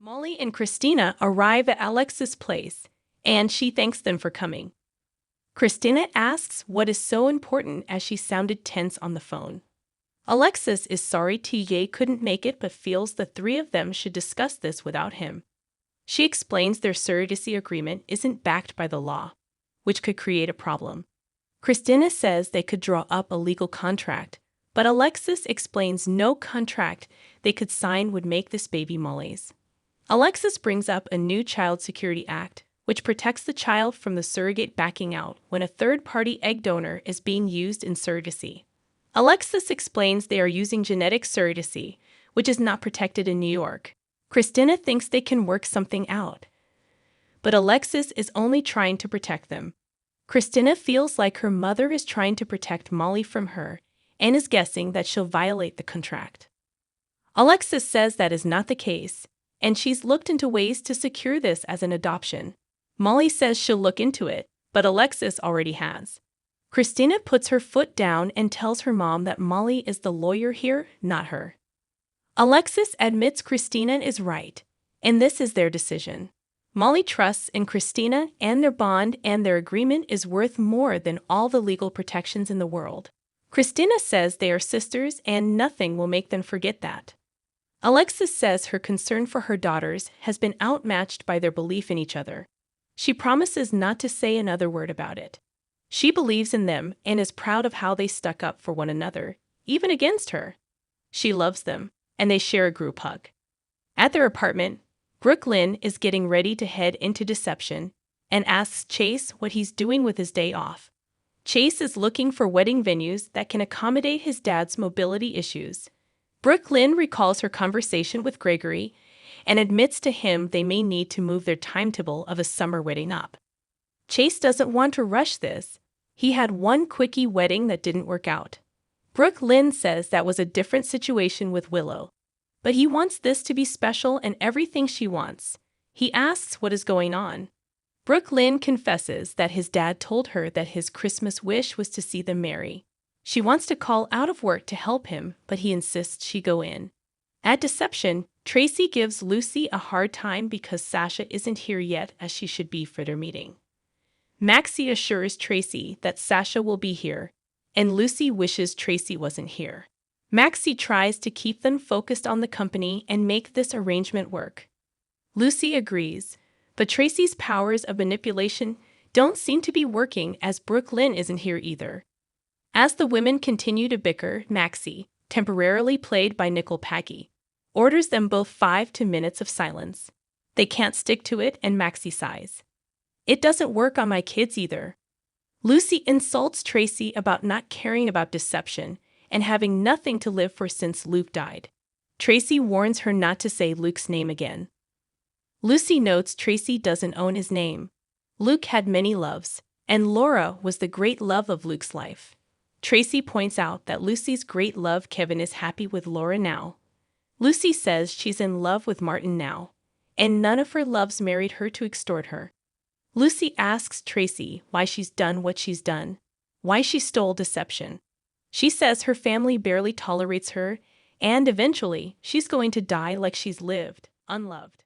Molly and Christina arrive at Alexa's place, and she thanks them for coming. Christina asks what is so important as she sounded tense on the phone. Alexis is sorry TJ couldn't make it but feels the three of them should discuss this without him. She explains their surrogacy agreement isn't backed by the law, which could create a problem. Christina says they could draw up a legal contract, but Alexis explains no contract they could sign would make this baby Molly's. Alexis brings up a new Child Security Act, which protects the child from the surrogate backing out when a third-party egg donor is being used in surrogacy. Alexis explains they are using genetic surrogacy, which is not protected in New York. Christina thinks they can work something out, but Alexis is only trying to protect them. Christina feels like her mother is trying to protect Molly from her and is guessing that she'll violate the contract. Alexis says that is not the case, and she's looked into ways to secure this as an adoption. Molly says she'll look into it, but Alexis already has. Christina puts her foot down and tells her mom that Molly is the lawyer here, not her. Alexis admits Christina is right, and this is their decision. Molly trusts in Christina and their bond, and their agreement is worth more than all the legal protections in the world. Christina says they are sisters and nothing will make them forget that. Alexis says her concern for her daughters has been outmatched by their belief in each other. She promises not to say another word about it. She believes in them and is proud of how they stuck up for one another, even against her. She loves them, and they share a group hug. At their apartment, Brooklyn is getting ready to head into deception and asks Chase what he's doing with his day off. Chase is looking for wedding venues that can accommodate his dad's mobility issues. Brooklyn recalls her conversation with Gregory and admits to him they may need to move their timetable of a summer wedding up. Chase doesn't want to rush this. He had one quickie wedding that didn't work out. Brooklyn says that was a different situation with Willow, but he wants this to be special and everything she wants. He asks what is going on. Brooklyn confesses that his dad told her that his Christmas wish was to see them marry. She wants to call out of work to help him, but he insists she go in. At deception, Tracy gives Lucy a hard time because Sasha isn't here yet as she should be for their meeting. Maxie assures Tracy that Sasha will be here, and Lucy wishes Tracy wasn't here. Maxie tries to keep them focused on the company and make this arrangement work. Lucy agrees, but Tracy's powers of manipulation don't seem to be working as Brooklyn isn't here either. As the women continue to bicker, Maxie, temporarily played by Nicole Paggy, orders them both 5 minutes of silence. They can't stick to it and Maxie sighs. It doesn't work on my kids either. Lucy insults Tracy about not caring about deception and having nothing to live for since Luke died. Tracy warns her not to say Luke's name again. Lucy notes Tracy doesn't own his name. Luke had many loves, and Laura was the great love of Luke's life. Tracy points out that Lucy's great love Kevin is happy with Laura now. Lucy says she's in love with Martin now, and none of her loves married her to extort her. Lucy asks Tracy why she's done what she's done, why she stole deception. She says her family barely tolerates her, and eventually she's going to die like she's lived, unloved.